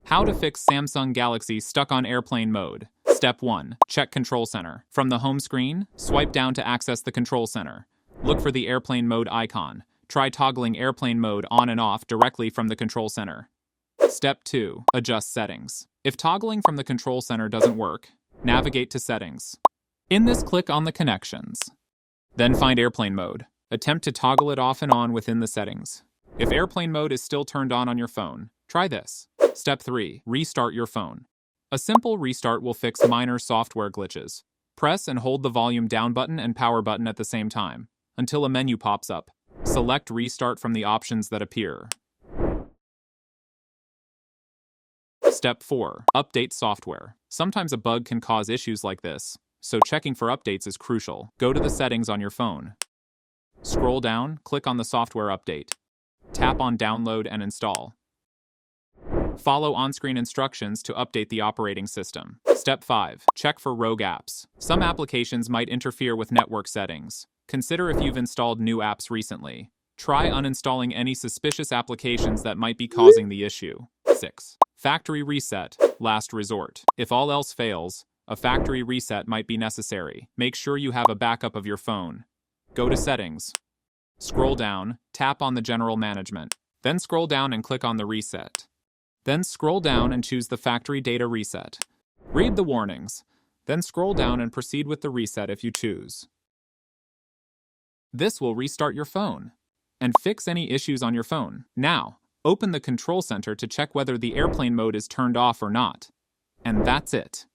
How to fix Samsung Galaxy stuck on airplane mode. Step 1. Check Control Center. From the home screen, swipe down to access the Control Center. Look for the airplane mode icon. Try toggling airplane mode on and off directly from the Control Center. Step 2. Adjust settings. If toggling from the Control Center doesn't work, navigate to Settings. In this, click on the Connections. Then find airplane mode. Attempt to toggle it off and on within the settings. If airplane mode is still turned on your phone, try this. Step 3. Restart your phone. A simple restart will fix minor software glitches. Press and hold the volume down button and power button at the same time, until a menu pops up. Select Restart from the options that appear. Step 4. Update software. Sometimes a bug can cause issues like this, so checking for updates is crucial. Go to the settings on your phone. Scroll down, click on the software update. Tap on Download and Install. Follow on-screen instructions to update the operating system. Step 5. Check for rogue apps. Some applications might interfere with network settings. Consider if you've installed new apps recently. Try uninstalling any suspicious applications that might be causing the issue. 6. Factory reset. Last resort. If all else fails, a factory reset might be necessary. Make sure you have a backup of your phone. Go to Settings. Scroll down, tap on the General Management. Then scroll down and click on the Reset. Then scroll down and choose the Factory Data Reset. Read the warnings. Then scroll down and proceed with the reset if you choose. This will restart your phone and fix any issues on your phone. Now, open the Control Center to check whether the airplane mode is turned off or not. And that's it.